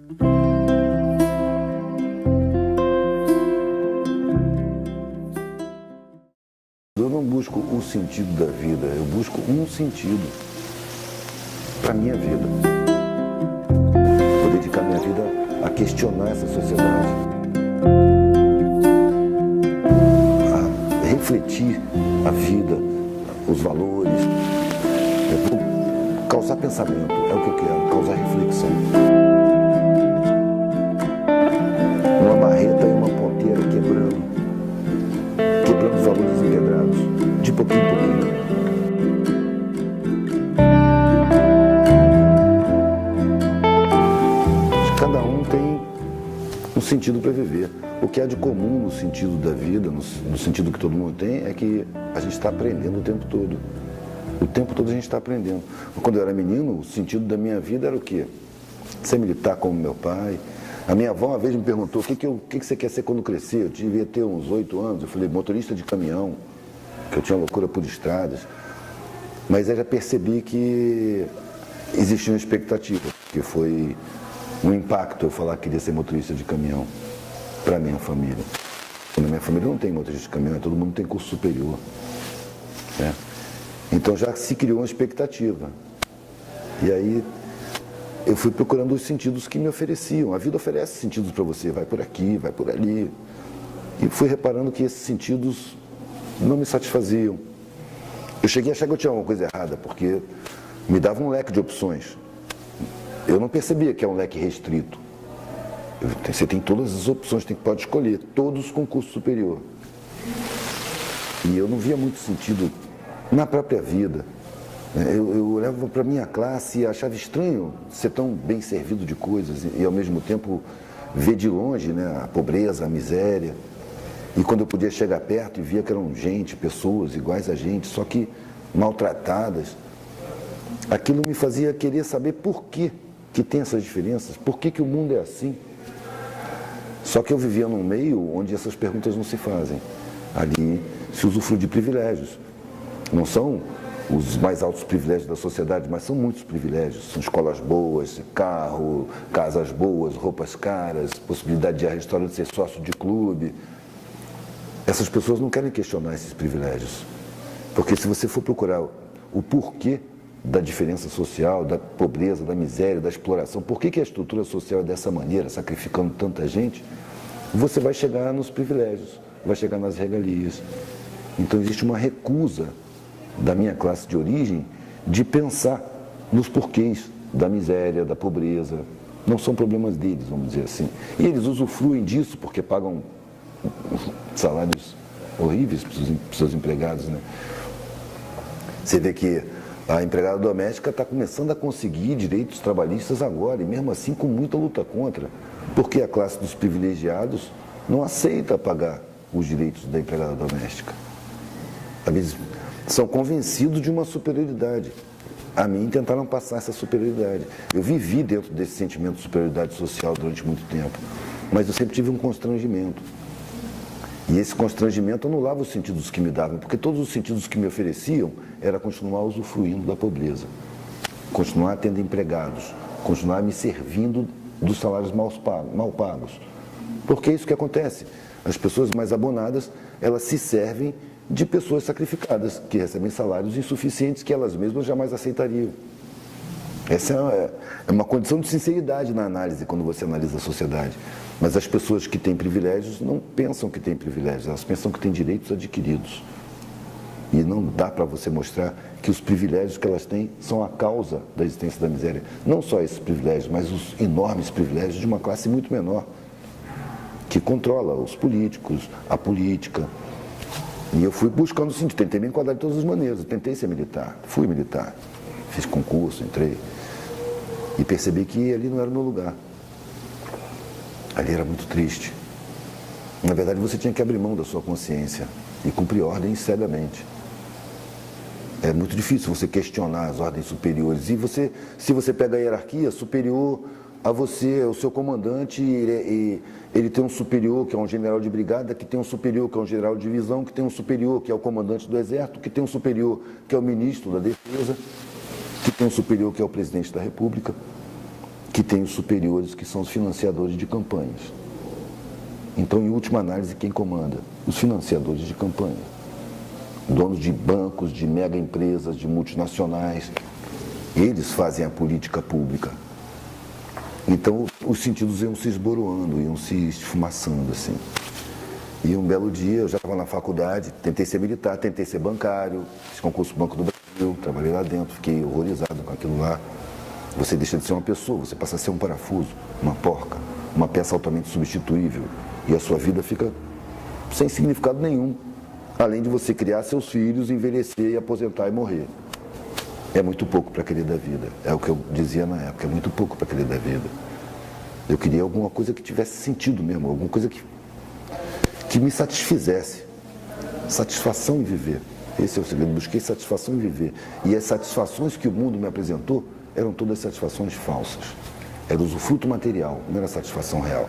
Eu não busco o sentido da vida, eu busco um sentido para a minha vida. Vou dedicar minha vida a questionar essa sociedade, a refletir a vida, os valores. Eu vou causar pensamento, é o que eu quero, causar reflexão. Uma marreta e uma ponteira quebrando os valores empedrados, de pouquinho em pouquinho. Cada um tem um sentido para viver. O que há de comum no sentido da vida, no sentido que todo mundo tem, é que a gente está aprendendo o tempo todo. O tempo todo a gente está aprendendo. Quando eu era menino, o sentido da minha vida era o quê? Ser militar como meu pai. A minha avó uma vez me perguntou, o que você quer ser quando crescer? Eu devia ter uns 8 anos. Eu falei, motorista de caminhão, que eu tinha loucura por estradas. Mas eu já percebi que existia uma expectativa, que foi um impacto eu falar que queria ser motorista de caminhão para a minha família. Na minha família não tem motorista de caminhão, todo mundo tem curso superior. Né? Então já se criou uma expectativa. E aí eu fui procurando os sentidos que me ofereciam. A vida oferece sentidos para você, vai por aqui, vai por ali. E fui reparando que esses sentidos não me satisfaziam. Eu cheguei a achar que eu tinha alguma coisa errada, porque me dava um leque de opções. Eu não percebia que é um leque restrito. Você tem todas as opções, pode escolher, todos com curso superior. E eu não via muito sentido na própria vida. Eu olhava para a minha classe e achava estranho ser tão bem servido de coisas e ao mesmo tempo ver de longe, né, a pobreza, a miséria. E quando eu podia chegar perto e via que eram gente, pessoas iguais a gente, só que maltratadas, aquilo me fazia querer saber por que tem essas diferenças, por que o mundo é assim. Só que eu vivia num meio onde essas perguntas não se fazem. Ali se usufrui de privilégios. Não são os mais altos privilégios da sociedade, mas são muitos privilégios. São escolas boas, carro, casas boas, roupas caras, possibilidade de ir a restaurante, ser sócio de clube. Essas pessoas não querem questionar esses privilégios. Porque se você for procurar o porquê da diferença social, da pobreza, da miséria, da exploração, por que a estrutura social é dessa maneira, sacrificando tanta gente, você vai chegar nos privilégios, vai chegar nas regalias. Então existe uma recusa da minha classe de origem de pensar nos porquês da miséria, da pobreza. Não são problemas deles, vamos dizer assim. E eles usufruem disso porque pagam salários horríveis para os seus empregados, né? Você vê que a empregada doméstica está começando a conseguir direitos trabalhistas agora, e mesmo assim com muita luta contra, porque a classe dos privilegiados não aceita pagar os direitos da empregada doméstica. Às vezes são convencidos de uma superioridade. A mim tentaram passar essa superioridade. Eu vivi dentro desse sentimento de superioridade social durante muito tempo, mas eu sempre tive um constrangimento. E esse constrangimento anulava os sentidos que me davam, porque todos os sentidos que me ofereciam era continuar usufruindo da pobreza, continuar tendo empregados, continuar me servindo dos salários mal pagos. Porque é isso que acontece. As pessoas mais abonadas, elas se servem de pessoas sacrificadas, que recebem salários insuficientes que elas mesmas jamais aceitariam. Essa é uma condição de sinceridade na análise, quando você analisa a sociedade. Mas as pessoas que têm privilégios não pensam que têm privilégios, elas pensam que têm direitos adquiridos. E não dá para você mostrar que os privilégios que elas têm são a causa da existência da miséria. Não só esses privilégios, mas os enormes privilégios de uma classe muito menor, que controla os políticos, a política. E eu fui buscando o sentido, tentei me enquadrar de todas as maneiras. Eu tentei ser militar, fui militar, fiz concurso, entrei. E percebi que ali não era o meu lugar. Ali era muito triste. Na verdade, você tinha que abrir mão da sua consciência e cumprir ordens cegamente. É muito difícil você questionar as ordens superiores. E você, se você pega a hierarquia, superior a você, o seu comandante, ele tem um superior que é um general de brigada, que tem um superior que é um general de divisão, que tem um superior que é o comandante do exército, que tem um superior que é o ministro da defesa, que tem um superior que é o presidente da república. que tem os superiores, que são os financiadores de campanhas. Então, em última análise, quem comanda? Os financiadores de campanha. Donos de bancos, de mega empresas, de multinacionais. Eles fazem a política pública. Então, os sentidos iam se esboroando, iam se esfumaçando, assim. E um belo dia, eu já estava na faculdade, tentei ser militar, tentei ser bancário, fiz concurso Banco do Brasil, trabalhei lá dentro, fiquei horrorizado com aquilo lá. Você deixa de ser uma pessoa, você passa a ser um parafuso, uma porca, uma peça altamente substituível. E a sua vida fica sem significado nenhum, além de você criar seus filhos, envelhecer, aposentar e morrer. É muito pouco para querer da vida, é o que eu dizia na época, é muito pouco para querer da vida. Eu queria alguma coisa que tivesse sentido mesmo, alguma coisa que me satisfizesse. Satisfação em viver. Esse é o segredo. Busquei satisfação em viver. E as satisfações que o mundo me apresentou eram todas satisfações falsas. Era usufruto material, não era satisfação real.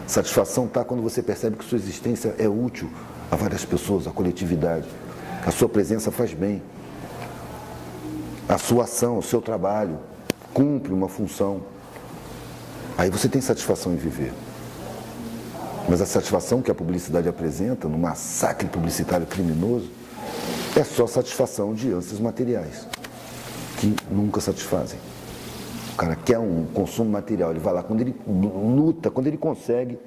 Satisfação está quando você percebe que sua existência é útil a várias pessoas, à coletividade. A sua presença faz bem. A sua ação, o seu trabalho cumpre uma função. Aí você tem satisfação em viver. Mas a satisfação que a publicidade apresenta, no massacre publicitário criminoso, é só satisfação de ânsias materiais, que nunca satisfazem. O cara quer um consumo material, ele vai lá, quando ele luta, quando ele consegue,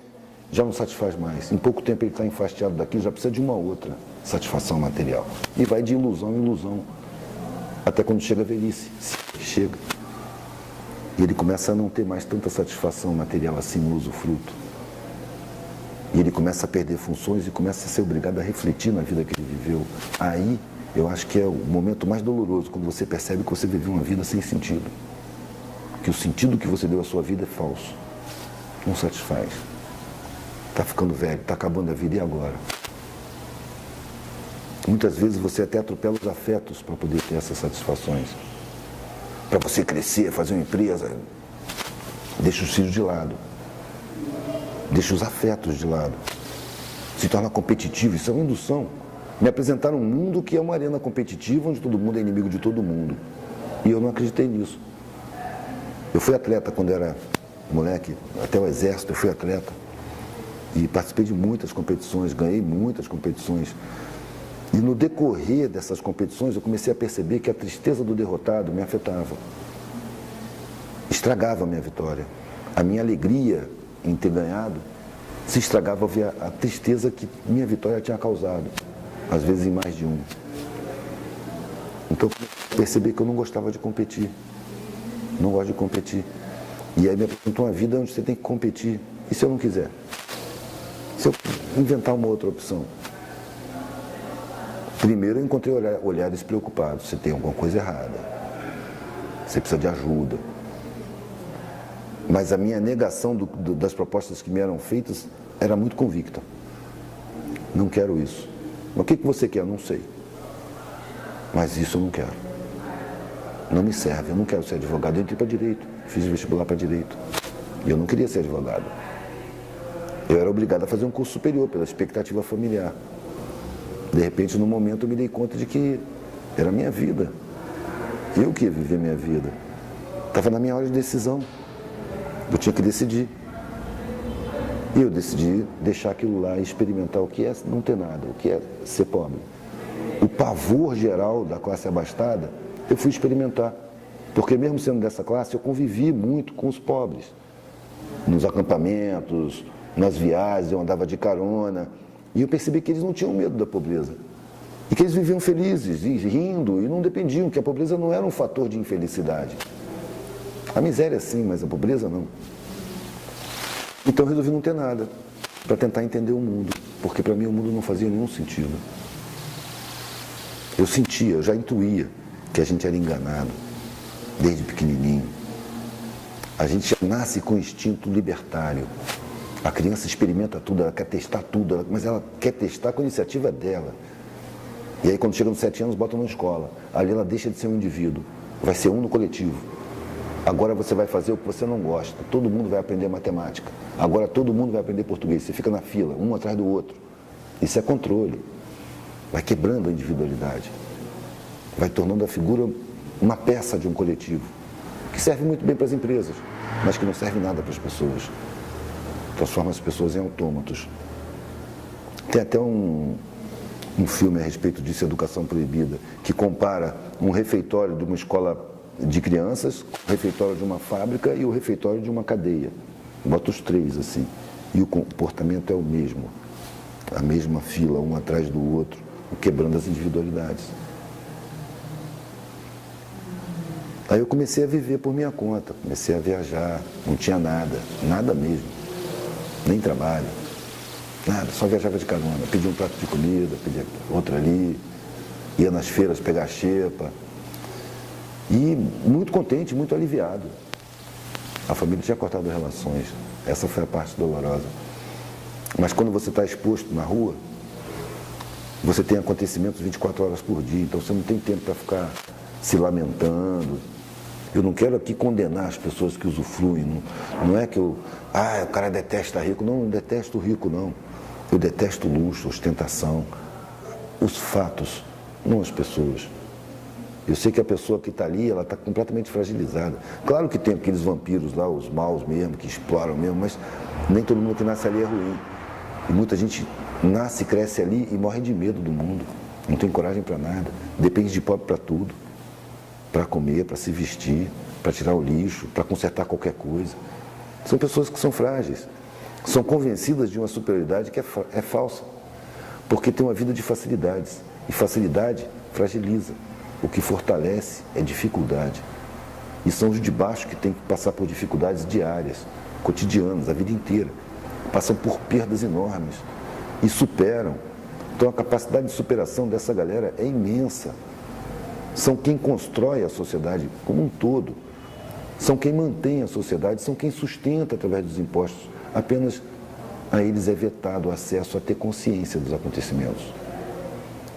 já não satisfaz mais. Em pouco tempo ele está enfastiado daquilo, já precisa de uma outra satisfação material. E vai de ilusão em ilusão, até quando chega a velhice, chega. E ele começa a não ter mais tanta satisfação material assim no usufruto. E ele começa a perder funções e começa a ser obrigado a refletir na vida que ele viveu. Aí, eu acho que é o momento mais doloroso, quando você percebe que você viveu uma vida sem sentido. Que o sentido que você deu à sua vida é falso. Não satisfaz. Está ficando velho, está acabando a vida, e agora? Muitas vezes você até atropela os afetos para poder ter essas satisfações. Para você crescer, fazer uma empresa, deixa os filhos de lado. Deixa os afetos de lado. Se torna competitivo, isso é uma indução. Me apresentaram um mundo que é uma arena competitiva, onde todo mundo é inimigo de todo mundo. E eu não acreditei nisso. Eu fui atleta quando era moleque, até o exército eu fui atleta. E participei de muitas competições, ganhei muitas competições. E no decorrer dessas competições eu comecei a perceber que a tristeza do derrotado me afetava. Estragava a minha vitória. A minha alegria em ter ganhado se estragava ao ver a tristeza que minha vitória tinha causado, às vezes em mais de um. Então eu percebi que eu não gostava de competir. Não gosto de competir. E aí me apresentou uma vida onde você tem que competir. E se eu não quiser? Se eu inventar uma outra opção? Primeiro eu encontrei olhares preocupados. Você tem alguma coisa errada. Você precisa de ajuda. Mas a minha negação das propostas que me eram feitas era muito convicta. Não quero isso. Mas o que você quer? Eu não sei. Mas isso eu não quero. Não me serve, eu não quero ser advogado. Eu entrei para direito, fiz vestibular para direito. E eu não queria ser advogado. Eu era obrigado a fazer um curso superior pela expectativa familiar. De repente, no momento, eu me dei conta de que era a minha vida. Eu que ia viver minha vida. Estava na minha hora de decisão. Eu tinha que decidir. E eu decidi deixar aquilo lá e experimentar o que é não ter nada, o que é ser pobre. O pavor geral da classe abastada, eu fui experimentar. Porque mesmo sendo dessa classe, eu convivi muito com os pobres. Nos acampamentos, nas viagens, eu andava de carona. E eu percebi que eles não tinham medo da pobreza. E que eles viviam felizes, e rindo, e não dependiam, que a pobreza não era um fator de infelicidade. A miséria sim, mas a pobreza não. Então eu resolvi não ter nada, para tentar entender o mundo, porque para mim o mundo não fazia nenhum sentido. Eu sentia, eu já intuía que a gente era enganado, desde pequenininho. A gente já nasce com instinto libertário. A criança experimenta tudo, ela quer testar tudo, mas ela quer testar com a iniciativa dela. E aí quando chega nos 7 anos, bota na escola. Ali ela deixa de ser um indivíduo, vai ser um no coletivo. Agora você vai fazer o que você não gosta. Todo mundo vai aprender matemática. Agora todo mundo vai aprender português. Você fica na fila, um atrás do outro. Isso é controle. Vai quebrando a individualidade. Vai tornando a figura uma peça de um coletivo. Que serve muito bem para as empresas. mas que não serve nada para as pessoas. Transforma as pessoas em autômatos. Tem até um filme a respeito disso, Educação Proibida, que compara um refeitório de uma escola de crianças, o refeitório de uma fábrica e o refeitório de uma cadeia. Bota os três assim. E o comportamento é o mesmo. A mesma fila, um atrás do outro, quebrando as individualidades. Aí eu comecei a viver por minha conta, comecei a viajar, não tinha nada, nada mesmo, nem trabalho, nada, só viajava de carona, pedia um prato de comida, pedia outro ali, ia nas feiras pegar xepa, e muito contente, muito aliviado. A família tinha cortado relações, essa foi a parte dolorosa. Mas quando você está exposto na rua, você tem acontecimentos 24 horas por dia, então você não tem tempo para ficar se lamentando. Eu não quero aqui condenar as pessoas que usufruem, não é que o cara detesta rico. Não, eu detesto o rico, não. Eu detesto luxo, ostentação, os fatos, não as pessoas. Eu sei que a pessoa que está ali, ela está completamente fragilizada. Claro que tem aqueles vampiros lá, os maus mesmo, que exploram mesmo, mas nem todo mundo que nasce ali é ruim. E muita gente nasce, cresce ali e morre de medo do mundo. Não tem coragem para nada. Depende de pobre para tudo. Para comer, para se vestir, para tirar o lixo, para consertar qualquer coisa. São pessoas que são frágeis. São convencidas de uma superioridade que é falsa. Porque tem uma vida de facilidades. E facilidade fragiliza. O que fortalece é dificuldade. E são os de baixo que têm que passar por dificuldades diárias, cotidianas, a vida inteira. Passam por perdas enormes e superam. Então a capacidade de superação dessa galera é imensa. São quem constrói a sociedade como um todo. São quem mantém a sociedade, são quem sustenta através dos impostos. Apenas a eles é vetado o acesso a ter consciência dos acontecimentos.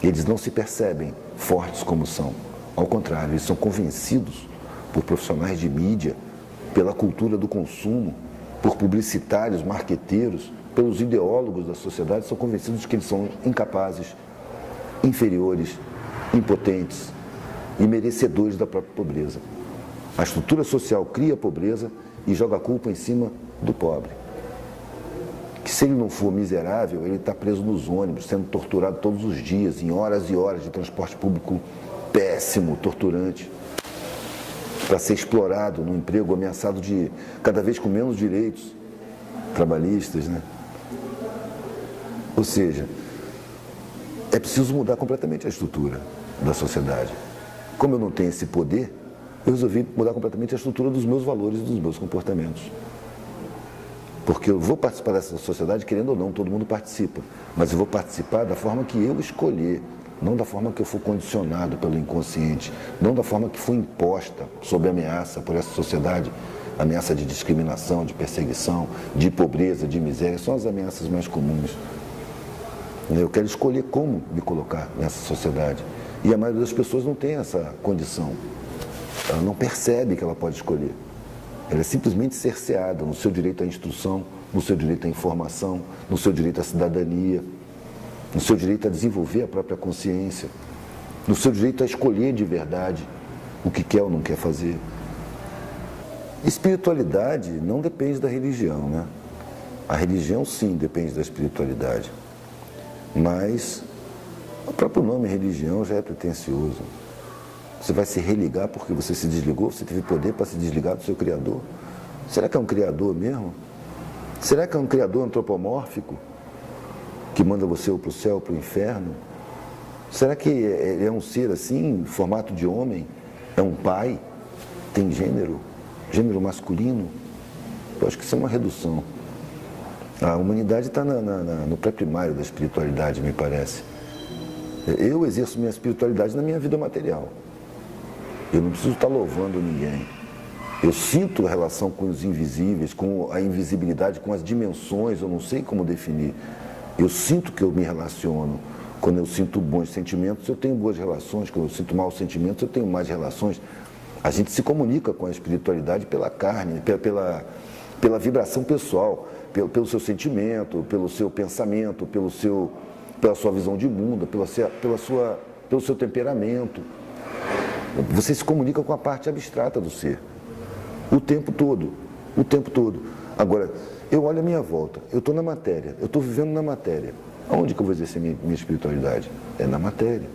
Eles não se percebem fortes como são. Ao contrário, eles são convencidos por profissionais de mídia, pela cultura do consumo, por publicitários, marqueteiros, pelos ideólogos da sociedade, são convencidos de que eles são incapazes, inferiores, impotentes e merecedores da própria pobreza. A estrutura social cria a pobreza e joga a culpa em cima do pobre. Que se ele não for miserável, ele está preso nos ônibus, sendo torturado todos os dias, em horas e horas de transporte público péssimo, torturante, para ser explorado no emprego, ameaçado de cada vez com menos direitos trabalhistas, né? Ou seja, é preciso mudar completamente a estrutura da sociedade. Como eu não tenho esse poder, eu resolvi mudar completamente a estrutura dos meus valores e dos meus comportamentos. Porque eu vou participar dessa sociedade, querendo ou não, todo mundo participa. Mas eu vou participar da forma que eu escolher, não da forma que eu for condicionado pelo inconsciente, não da forma que foi imposta sob ameaça por essa sociedade, ameaça de discriminação, de perseguição, de pobreza, de miséria, são as ameaças mais comuns. Eu quero escolher como me colocar nessa sociedade. E a maioria das pessoas não tem essa condição. Ela não percebe que ela pode escolher. Ela é simplesmente cerceada no seu direito à instrução, no seu direito à informação, no seu direito à cidadania, no seu direito a desenvolver a própria consciência, no seu direito a escolher de verdade o que quer ou não quer fazer. Espiritualidade não depende da religião, né? A religião, sim, depende da espiritualidade. Mas o próprio nome religião já é pretensioso. Você vai se religar porque você se desligou, você teve poder para se desligar do seu Criador. Será que é um Criador mesmo? Será que é um Criador antropomórfico que manda você ou para o céu ou para o inferno? Será que ele é um ser assim, em formato de homem? É um pai? Tem gênero? Gênero masculino? Eu acho que isso é uma redução. A humanidade está no pré-primário da espiritualidade, me parece. Eu exerço minha espiritualidade na minha vida material. Eu não preciso estar louvando ninguém. Eu sinto a relação com os invisíveis, com a invisibilidade, com as dimensões, eu não sei como definir. Eu sinto que eu me relaciono. Quando eu sinto bons sentimentos, eu tenho boas relações. Quando eu sinto maus sentimentos, eu tenho más relações. A gente se comunica com a espiritualidade pela carne, pela vibração pessoal, pelo seu sentimento, pelo seu pensamento, pela sua visão de mundo, pelo seu temperamento. Você se comunica com a parte abstrata do ser, o tempo todo. O tempo todo. Agora, eu olho a minha volta, eu estou na matéria, eu estou vivendo na matéria. Aonde que eu vou exercer minha espiritualidade? É na matéria.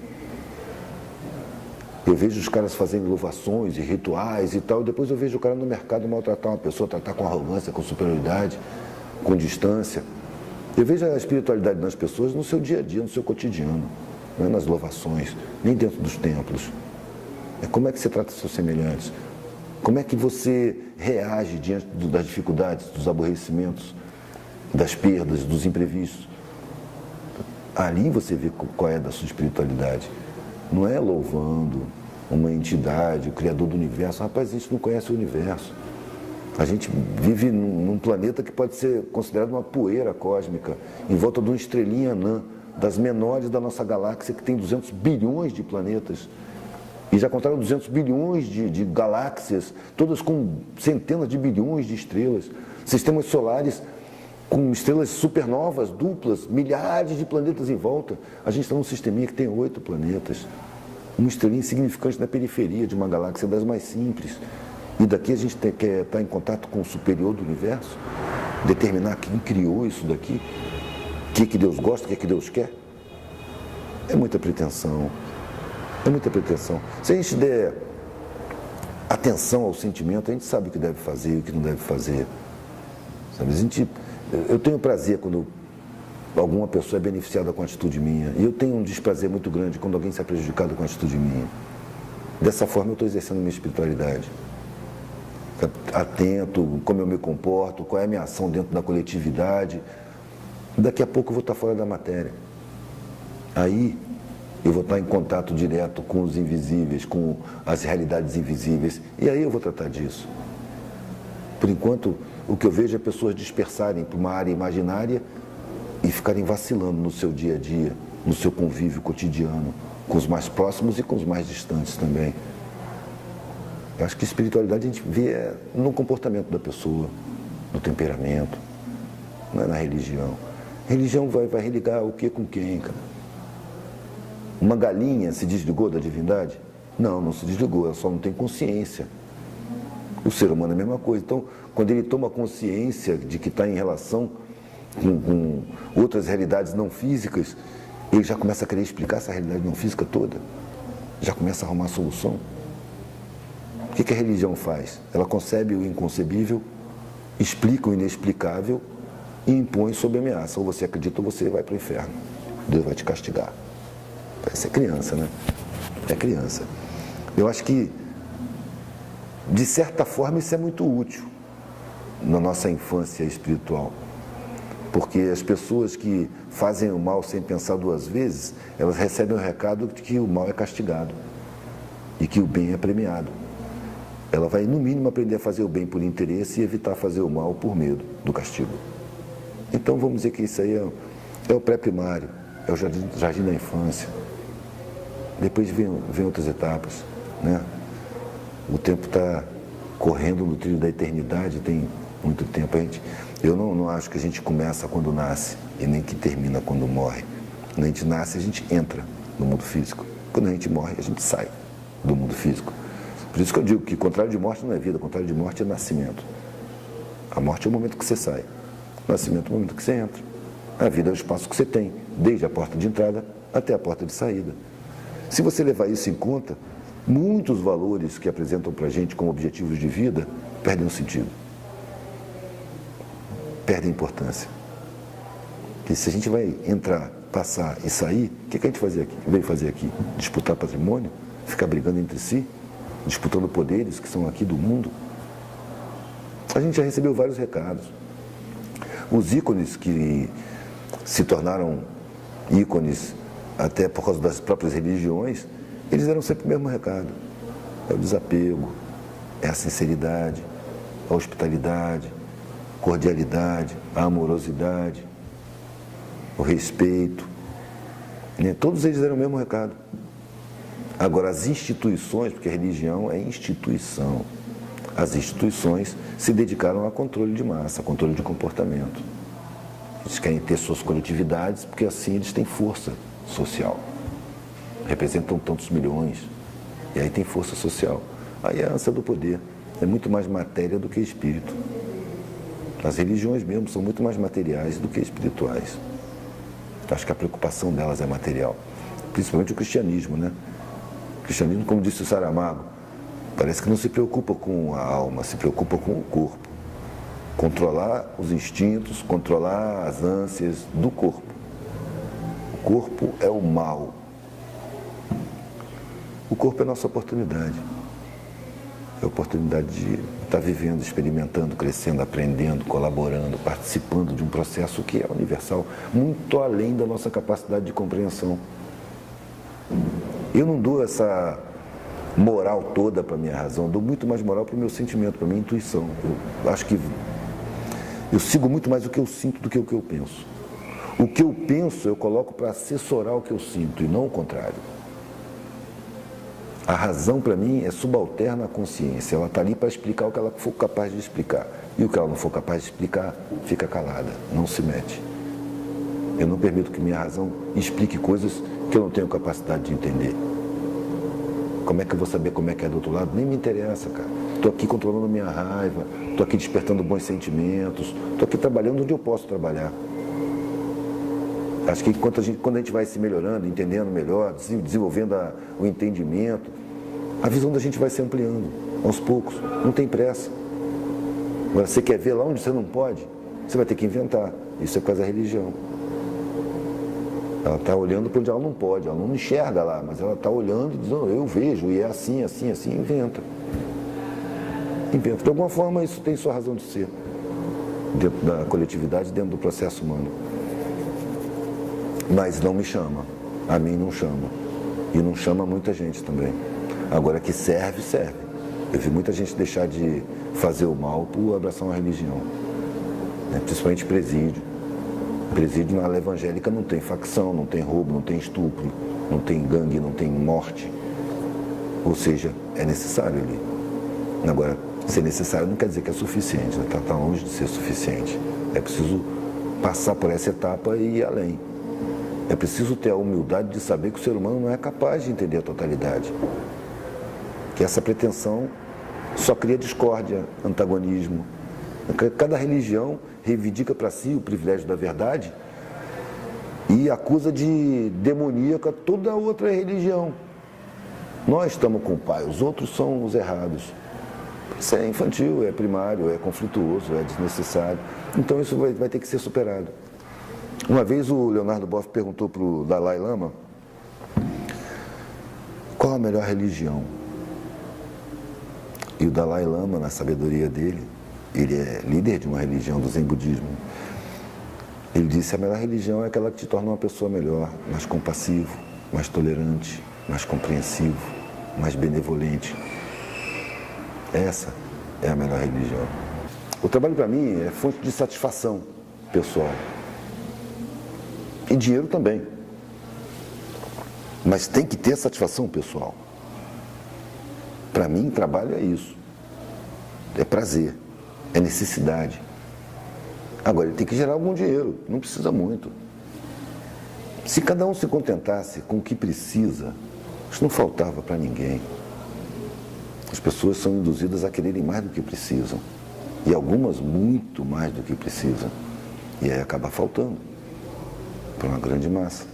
Eu vejo os caras fazendo louvações e rituais e tal, e depois eu vejo o cara no mercado maltratar uma pessoa, tratar com arrogância, com superioridade, com distância. Eu vejo a espiritualidade das pessoas no seu dia a dia, no seu cotidiano, não é nas louvações, nem dentro dos templos. É como é que você trata seus semelhantes, como é que você reage diante das dificuldades, dos aborrecimentos, das perdas, dos imprevistos. Ali você vê qual é da sua espiritualidade. Não é louvando uma entidade, o Criador do Universo. Rapaz, a gente não conhece o Universo. A gente vive num planeta que pode ser considerado uma poeira cósmica, em volta de uma estrelinha anã, das menores da nossa galáxia, que tem 200 bilhões de planetas. E já contaram 200 bilhões de galáxias, todas com centenas de bilhões de estrelas. Sistemas solares com estrelas supernovas, duplas, milhares de planetas em volta. A gente está num sisteminha que tem 8 planetas. Uma estrelinha insignificante na periferia de uma galáxia das mais simples. E daqui a gente quer estar em contato com o superior do universo, determinar quem criou isso daqui, o que Deus gosta, o que Deus quer. É muita pretensão. É muita pretensão. Se a gente der atenção ao sentimento, a gente sabe o que deve fazer e o que não deve fazer. Sabe? Eu tenho prazer quando alguma pessoa é beneficiada com a atitude minha. E eu tenho um desprazer muito grande quando alguém sai prejudicado com a atitude minha. Dessa forma eu estou exercendo minha espiritualidade. Atento, como eu me comporto, qual é a minha ação dentro da coletividade. Daqui a pouco eu vou estar fora da matéria. Aí eu vou estar em contato direto com os invisíveis, com as realidades invisíveis. E aí eu vou tratar disso. Por enquanto, o que eu vejo é pessoas dispersarem para uma área imaginária e ficarem vacilando no seu dia a dia, no seu convívio cotidiano, com os mais próximos e com os mais distantes também. Eu acho que espiritualidade a gente vê no comportamento da pessoa, no temperamento, não é na religião. Religião vai religar o que com quem, cara? Uma galinha se desligou da divindade? Não, não se desligou, ela só não tem consciência. O ser humano é a mesma coisa. Então, quando ele toma consciência de que está em relação com outras realidades não físicas, ele já começa a querer explicar essa realidade não física toda. Já começa a arrumar solução. O que a religião faz? Ela concebe o inconcebível, explica o inexplicável e impõe sob ameaça. Ou você acredita ou você vai para o inferno. Deus vai te castigar. Parece criança, né? É criança. Eu acho que, de certa forma, isso é muito útil na nossa infância espiritual. Porque as pessoas que fazem o mal sem pensar duas vezes, elas recebem o recado de que o mal é castigado e que o bem é premiado. Ela vai, no mínimo, aprender a fazer o bem por interesse e evitar fazer o mal por medo do castigo. Então, vamos dizer que isso aí é o pré-primário, é o jardim da infância. Depois vem outras etapas, né? O tempo está correndo no trilho da eternidade, tem muito tempo. Eu não acho que a gente começa quando nasce e nem que termina quando morre. Quando a gente nasce, a gente entra no mundo físico. Quando a gente morre, a gente sai do mundo físico. Por isso que eu digo que contrário de morte não é vida, contrário de morte é nascimento. A morte é o momento que você sai, o nascimento é o momento que você entra. A vida é o espaço que você tem, desde a porta de entrada até a porta de saída. Se você levar isso em conta, muitos valores que apresentam para a gente como objetivos de vida perdem o sentido. Perdem a importância. Porque se a gente vai entrar, passar e sair, o que a gente veio fazer aqui? Disputar patrimônio? Ficar brigando entre si? Disputando poderes que são aqui do mundo? A gente já recebeu vários recados. Os ícones que se tornaram ícones até por causa das próprias religiões, eles deram sempre o mesmo recado. É o desapego, é a sinceridade, a hospitalidade, a cordialidade, a amorosidade, o respeito. Todos eles deram o mesmo recado. Agora, as instituições, porque a religião é instituição, as instituições se dedicaram a controle de massa, a controle de comportamento. Eles querem ter suas coletividades, porque assim eles têm força social. Representam tantos milhões, e aí tem força social. Aí é a ânsia do poder, é muito mais matéria do que espírito. As religiões mesmo são muito mais materiais do que espirituais. Acho que a preocupação delas é material. Principalmente o cristianismo, né? O cristianismo, como disse o Saramago, parece que não se preocupa com a alma, se preocupa com o corpo. Controlar os instintos, controlar as ânsias do corpo. O corpo é o mal. O corpo é a nossa oportunidade. É a oportunidade de estar vivendo, experimentando, crescendo, aprendendo, colaborando, participando de um processo que é universal, muito além da nossa capacidade de compreensão. Eu não dou essa moral toda para a minha razão, dou muito mais moral para o meu sentimento, para a minha intuição. Eu acho que eu sigo muito mais o que eu sinto do que o que eu penso. O que eu penso eu coloco para assessorar o que eu sinto e não o contrário. A razão, para mim, é subalterna à consciência. Ela está ali para explicar o que ela for capaz de explicar. E o que ela não for capaz de explicar, fica calada, não se mete. Eu não permito que minha razão explique coisas que eu não tenho capacidade de entender. Como é que eu vou saber como é que é do outro lado? Nem me interessa, cara. Estou aqui controlando minha raiva, estou aqui despertando bons sentimentos, estou aqui trabalhando onde eu posso trabalhar. Acho que quando a gente vai se melhorando, entendendo melhor, desenvolvendo o entendimento, a visão da gente vai se ampliando, aos poucos, não tem pressa. Agora, você quer ver lá onde você não pode, você vai ter que inventar. Isso é por causa da religião. Ela está olhando para onde ela não pode, ela não enxerga lá, mas ela está olhando e dizendo, eu vejo, e é assim, assim, assim, inventa. Inventa. De alguma forma, isso tem sua razão de ser, dentro da coletividade, dentro do processo humano. Mas não me chama, a mim não chama, e não chama muita gente também. Agora que serve, serve. Eu vi muita gente deixar de fazer o mal por abraçar uma religião, né? Principalmente presídio. Presídio na ala evangélica não tem facção, não tem roubo, não tem estupro, não tem gangue, não tem morte. Ou seja, é necessário ali. Agora, ser necessário não quer dizer que é suficiente, né? Tá longe de ser suficiente. É preciso passar por essa etapa e ir além. É preciso ter a humildade de saber que o ser humano não é capaz de entender a totalidade. Que essa pretensão só cria discórdia, antagonismo. Cada religião reivindica para si o privilégio da verdade e acusa de demoníaca toda a outra religião. Nós estamos com o pai, os outros são os errados. Isso é infantil, é primário, é conflituoso, é desnecessário. Então isso vai ter que ser superado. Uma vez o Leonardo Boff perguntou para o Dalai Lama qual a melhor religião. E o Dalai Lama, na sabedoria dele, ele é líder de uma religião do Zen Budismo. Ele disse, a melhor religião é aquela que te torna uma pessoa melhor, mais compassivo, mais tolerante, mais compreensivo, mais benevolente. Essa é a melhor religião. O trabalho para mim é fonte de satisfação pessoal. E dinheiro também. Mas tem que ter satisfação pessoal. Para mim, trabalho é isso. É prazer. É necessidade. Agora, ele tem que gerar algum dinheiro. Não precisa muito. Se cada um se contentasse com o que precisa, isso não faltava para ninguém. As pessoas são induzidas a quererem mais do que precisam. E algumas muito mais do que precisam. E aí acaba faltando para uma grande massa.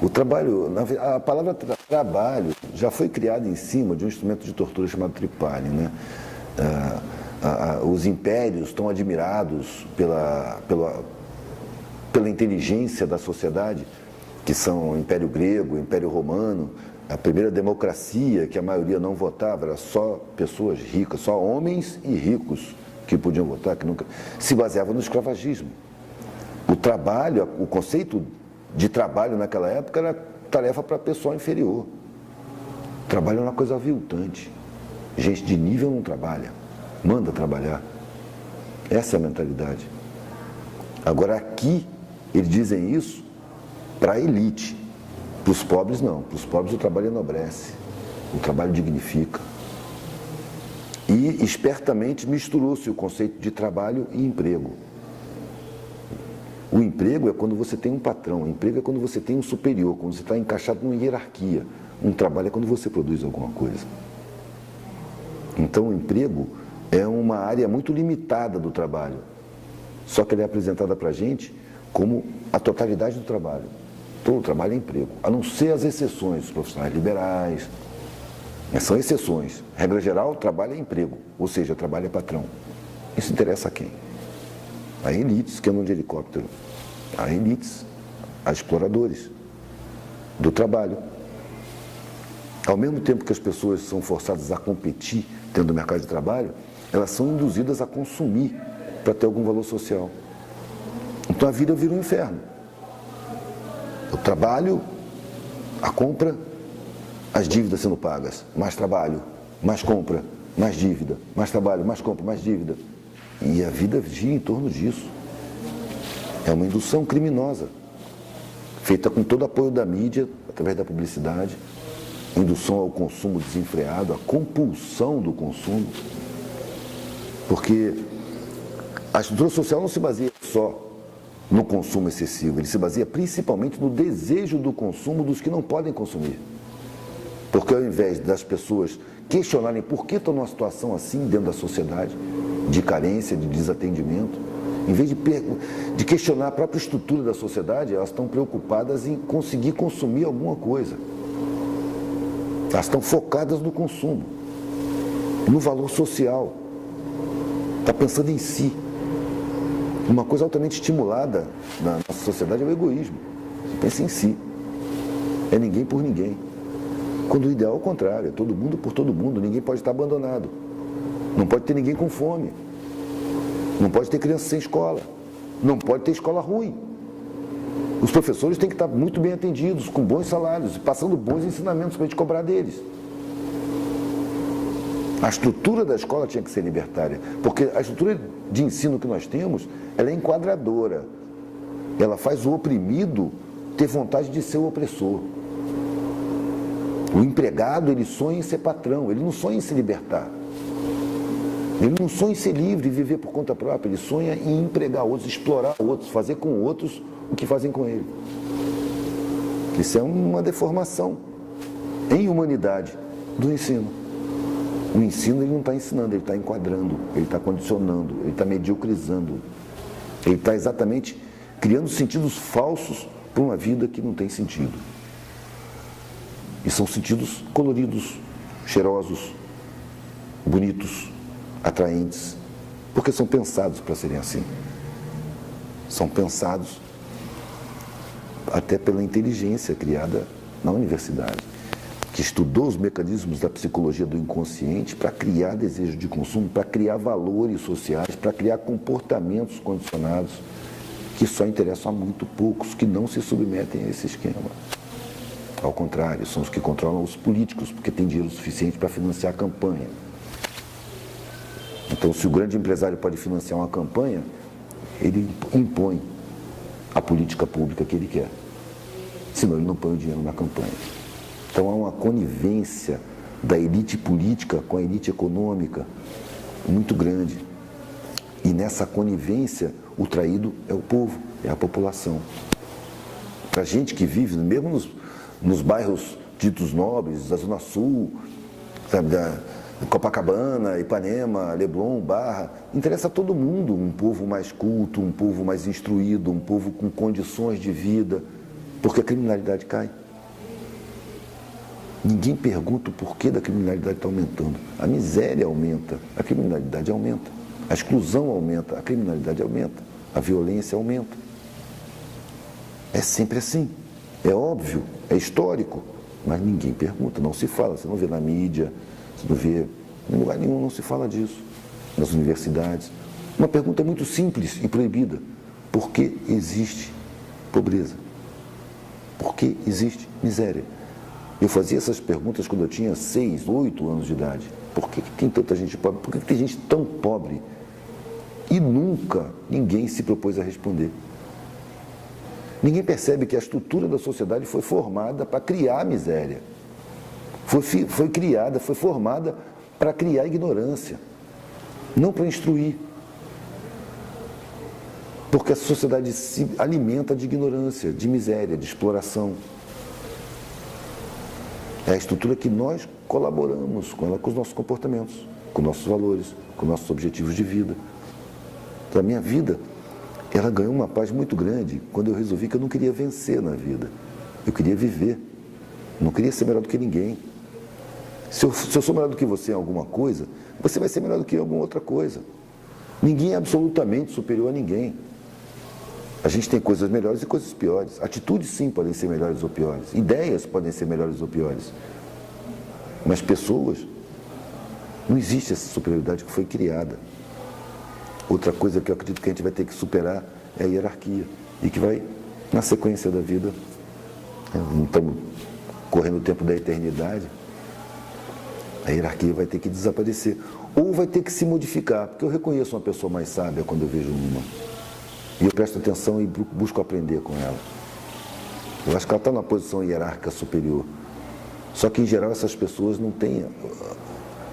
O trabalho, a palavra trabalho já foi criada em cima de um instrumento de tortura chamado tripalho, né? Os impérios estão admirados pela inteligência da sociedade, que são o Império Grego, o Império Romano, a primeira democracia que a maioria não votava, era só pessoas ricas, só homens e ricos que podiam votar, que nunca se baseava no escravagismo. O trabalho, o conceito de trabalho naquela época era tarefa para pessoa inferior. Trabalho é uma coisa aviltante. Gente de nível não trabalha, manda trabalhar. Essa é a mentalidade. Agora aqui, eles dizem isso para a elite. Para os pobres não, para os pobres o trabalho enobrece, o trabalho dignifica. E espertamente misturou-se o conceito de trabalho e emprego. O emprego é quando você tem um patrão, o emprego é quando você tem um superior, quando você está encaixado numa hierarquia. Um trabalho é quando você produz alguma coisa. Então o emprego é uma área muito limitada do trabalho. Só que ela é apresentada para a gente como a totalidade do trabalho. Todo o trabalho é emprego, a não ser as exceções, os profissionais liberais. São exceções. Regra geral, trabalho é emprego, ou seja, trabalho é patrão. Isso interessa a quem? A elites que andam de helicóptero, a elites, a exploradores do trabalho. Ao mesmo tempo que as pessoas são forçadas a competir dentro do mercado de trabalho, elas são induzidas a consumir para ter algum valor social. Então a vida vira um inferno. O trabalho, a compra, as dívidas sendo pagas, mais trabalho, mais compra, mais dívida, mais trabalho, mais compra, mais dívida. E a vida gira em torno disso. É uma indução criminosa, feita com todo o apoio da mídia, através da publicidade, indução ao consumo desenfreado, a compulsão do consumo, porque a estrutura social não se baseia só no consumo excessivo, ele se baseia principalmente no desejo do consumo dos que não podem consumir. Porque ao invés das pessoas questionarem por que estão numa situação assim dentro da sociedade, de carência, de desatendimento, em vez de questionar a própria estrutura da sociedade, elas estão preocupadas em conseguir consumir alguma coisa. Elas estão focadas no consumo, no valor social. Está pensando em si. Uma coisa altamente estimulada na nossa sociedade é o egoísmo. Você pensa em si. É ninguém por ninguém. Quando o ideal é o contrário, é todo mundo por todo mundo. Ninguém pode estar abandonado. Não pode ter ninguém com fome. Não pode ter criança sem escola. Não pode ter escola ruim. Os professores têm que estar muito bem atendidos, com bons salários, passando bons ensinamentos para a gente cobrar deles. A estrutura da escola tinha que ser libertária, porque a estrutura de ensino que nós temos, ela é enquadradora. Ela faz o oprimido ter vontade de ser o opressor. O empregado, ele sonha em ser patrão, ele não sonha em se libertar. Ele não sonha em ser livre e viver por conta própria, ele sonha em empregar outros, explorar outros, fazer com outros o que fazem com ele. Isso é uma deformação em humanidade do ensino. O ensino ele não está ensinando, ele está enquadrando, ele está condicionando, ele está mediocrizando. Ele está exatamente criando sentidos falsos para uma vida que não tem sentido. E são sentidos coloridos, cheirosos, bonitos, atraentes, porque são pensados para serem assim. São pensados até pela inteligência criada na universidade, que estudou os mecanismos da psicologia do inconsciente para criar desejo de consumo, para criar valores sociais, para criar comportamentos condicionados que só interessam a muito poucos, que não se submetem a esse esquema. Ao contrário, são os que controlam os políticos, porque tem dinheiro suficiente para financiar a campanha. Então, se o grande empresário pode financiar uma campanha, ele impõe a política pública que ele quer. Senão ele não põe o dinheiro na campanha. Então há uma conivência da elite política com a elite econômica muito grande. E nessa conivência, o traído é o povo, é a população. Para a gente que vive, mesmo nos bairros ditos nobres, da Zona Sul, sabe, da Copacabana, Ipanema, Leblon, Barra, interessa a todo mundo um povo mais culto, um povo mais instruído, um povo com condições de vida, porque a criminalidade cai. Ninguém pergunta o porquê da criminalidade está aumentando. A miséria aumenta, a criminalidade aumenta, a exclusão aumenta, a criminalidade aumenta, a violência aumenta. É sempre assim, é óbvio, é histórico, mas ninguém pergunta, não se fala, você não vê na mídia, você não vê em lugar nenhum, não se fala disso, nas universidades. Uma pergunta muito simples e proibida: por que existe pobreza? Por que existe miséria? Eu fazia essas perguntas quando eu tinha 6, 8 anos de idade. Por que tem tanta gente pobre? Por que tem gente tão pobre? E nunca ninguém se propôs a responder. Ninguém percebe que a estrutura da sociedade foi formada para criar a miséria. Foi criada, foi formada para criar ignorância, não para instruir. Porque a sociedade se alimenta de ignorância, de miséria, de exploração. É a estrutura que nós colaboramos com ela, com os nossos comportamentos. com nossos valores, com nossos objetivos de vida. Então, a minha vida, ela ganhou uma paz muito grande quando eu resolvi que eu não queria vencer na vida. Eu queria viver. Não queria ser melhor do que ninguém. Se eu sou melhor do que você em alguma coisa, você vai ser melhor do que em alguma outra coisa. Ninguém é absolutamente superior a ninguém. A gente tem coisas melhores e coisas piores. Atitudes, sim, podem ser melhores ou piores. Ideias podem ser melhores ou piores. Mas pessoas, não existe essa superioridade que foi criada. Outra coisa que eu acredito que a gente vai ter que superar é a hierarquia. E que vai, na sequência da vida, não estamos correndo o tempo da eternidade, a hierarquia vai ter que desaparecer. Ou vai ter que se modificar, porque eu reconheço uma pessoa mais sábia quando eu vejo uma. E eu presto atenção e busco aprender com ela. Eu acho que ela está numa posição hierárquica superior. Só que, em geral, essas pessoas não têm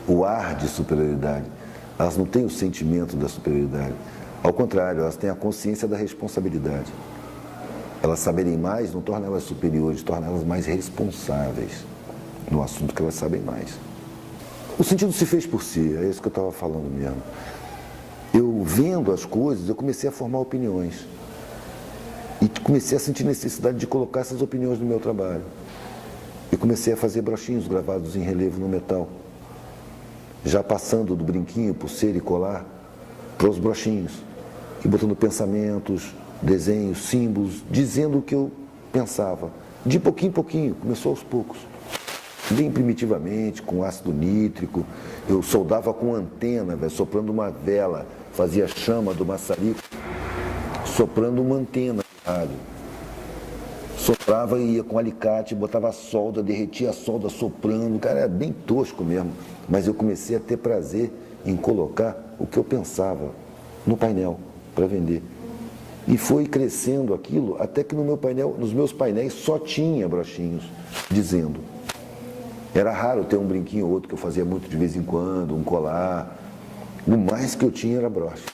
o ar de superioridade. Elas não têm o sentimento da superioridade. Ao contrário, elas têm a consciência da responsabilidade. Elas saberem mais não torna elas superiores, torna elas mais responsáveis no assunto que elas sabem mais. O sentido se fez por si, é isso que eu estava falando mesmo. Eu, vendo as coisas, eu comecei a formar opiniões. E comecei a sentir necessidade de colocar essas opiniões no meu trabalho. E comecei a fazer brochinhos gravados em relevo no metal. Já passando do brinquinho, pulseira e colar, para os brochinhos. E botando pensamentos, desenhos, símbolos, dizendo o que eu pensava. De pouquinho em pouquinho, começou aos poucos. Bem primitivamente, com ácido nítrico. Eu soldava com antena, soprando uma vela, fazia chama do maçarico, soprando uma antena de rádio. Soprava e ia com alicate, botava a solda, derretia a solda soprando. Cara, era bem tosco mesmo. Mas eu comecei a ter prazer em colocar o que eu pensava no painel para vender. E foi crescendo aquilo até que no meu painel, nos meus painéis só tinha brochinhos dizendo. Era raro ter um brinquinho ou outro que eu fazia muito de vez em quando, um colar. O mais que eu tinha era broches.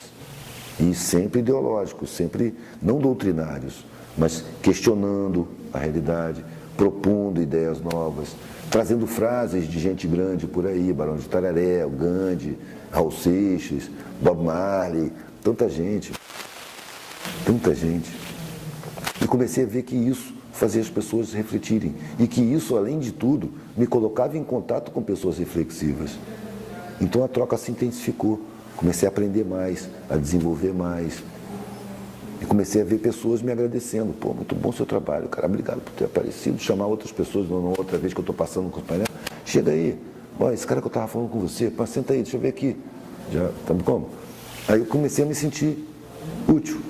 E sempre ideológicos, sempre não doutrinários, mas questionando a realidade, propondo ideias novas, trazendo frases de gente grande por aí, Barão de Tararé, o Gandhi, Raul Seixas, Bob Marley, tanta gente. Tanta gente. E comecei a ver que isso fazia as pessoas refletirem. E que isso, além de tudo, me colocava em contato com pessoas reflexivas. Então a troca se intensificou. Comecei a aprender mais, a desenvolver mais. E comecei a ver pessoas me agradecendo. Pô, muito bom o seu trabalho, cara, obrigado por ter aparecido. Chamar outras pessoas, não, outra vez que eu estou passando com os painéis. Chega aí, ó, esse cara que eu estava falando com você, pá, senta aí, deixa eu ver aqui. Já, tá como? Aí eu comecei a me sentir útil.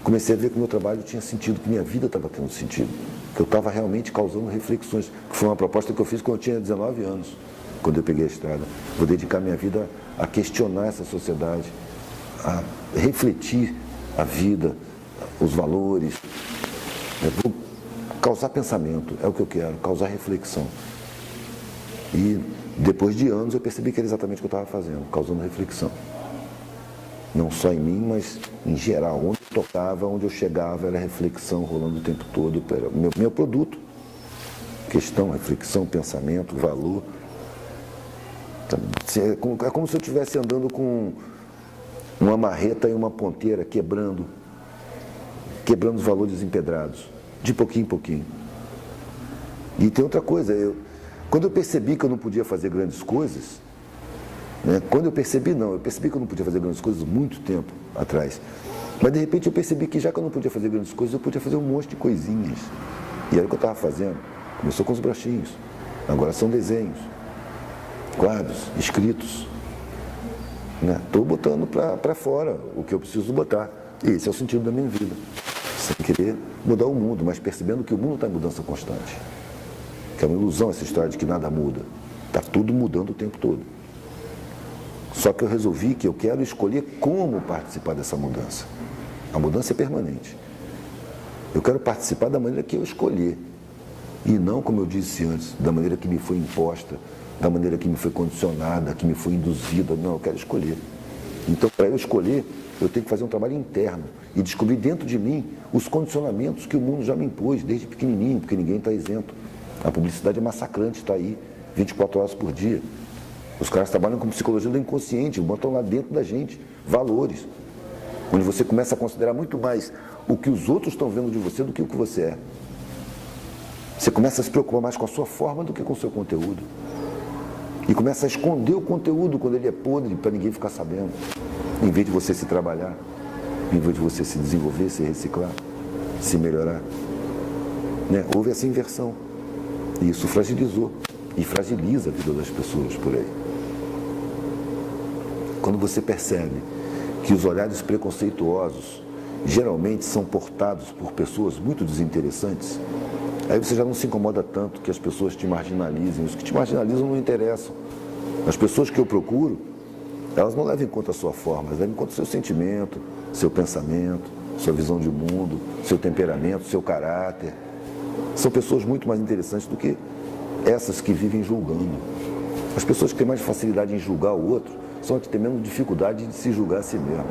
Comecei a ver que o meu trabalho tinha sentido, que minha vida estava tendo sentido, que eu estava realmente causando reflexões, que foi uma proposta que eu fiz quando eu tinha 19 anos, quando eu peguei a estrada. Vou dedicar minha vida a questionar essa sociedade, a refletir a vida, os valores. Eu vou causar pensamento, é o que eu quero, causar reflexão. E depois de anos eu percebi que era exatamente o que eu estava fazendo, causando reflexão. Não só em mim, mas em geral. Onde eu tocava, onde eu chegava, era reflexão rolando o tempo todo. Era o meu produto. Questão, reflexão, pensamento, valor. É como se eu estivesse andando com uma marreta e uma ponteira, quebrando os valores empedrados, de pouquinho em pouquinho. E tem outra coisa, quando eu percebi que eu não podia fazer grandes coisas, quando eu percebi que eu não podia fazer grandes coisas muito tempo atrás. Mas de repente eu percebi que já que eu não podia fazer grandes coisas, eu podia fazer um monte de coisinhas. E era o que eu estava fazendo. Começou com os brochinhos, agora são desenhos, quadros, escritos. Estou botando para fora o que eu preciso botar. E esse é o sentido da minha vida. Sem querer mudar o mundo, mas percebendo que o mundo está em mudança constante. Que é uma ilusão essa história de que nada muda. Está tudo mudando o tempo todo. Só que eu resolvi que eu quero escolher como participar dessa mudança. A mudança é permanente. Eu quero participar da maneira que eu escolher. E não, como eu disse antes, da maneira que me foi imposta, da maneira que me foi condicionada, que me foi induzida. Não, eu quero escolher. Então, para eu escolher, eu tenho que fazer um trabalho interno e descobrir dentro de mim os condicionamentos que o mundo já me impôs desde pequenininho, porque ninguém está isento. A publicidade é massacrante, está aí 24 horas por dia. Os caras trabalham com psicologia do inconsciente, botam lá dentro da gente valores, onde você começa a considerar muito mais o que os outros estão vendo de você do que o que você é. Você começa a se preocupar mais com a sua forma do que com o seu conteúdo. E começa a esconder o conteúdo quando ele é podre, para ninguém ficar sabendo. Em vez de você se trabalhar, em vez de você se desenvolver, se reciclar, se melhorar. Né? Houve essa inversão. E isso fragilizou. E fragiliza a vida das pessoas por aí. Quando você percebe que os olhares preconceituosos geralmente são portados por pessoas muito desinteressantes, aí você já não se incomoda tanto que as pessoas te marginalizem. Os que te marginalizam não interessam. As pessoas que eu procuro, elas não levam em conta a sua forma, elas levam em conta o seu sentimento, seu pensamento, sua visão de mundo, seu temperamento, seu caráter. São pessoas muito mais interessantes do que essas que vivem julgando. As pessoas que têm mais facilidade em julgar o outro são as que têm menos dificuldade de se julgar a si mesmo.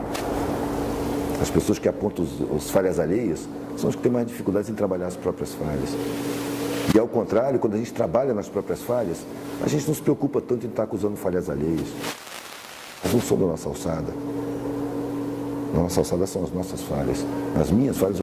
As pessoas que apontam as falhas alheias são as que têm mais dificuldade em trabalhar as próprias falhas. E ao contrário, quando a gente trabalha nas próprias falhas, a gente não se preocupa tanto em estar acusando falhas alheias. Elas não são da nossa alçada. A nossa alçada são as nossas falhas. As minhas falhas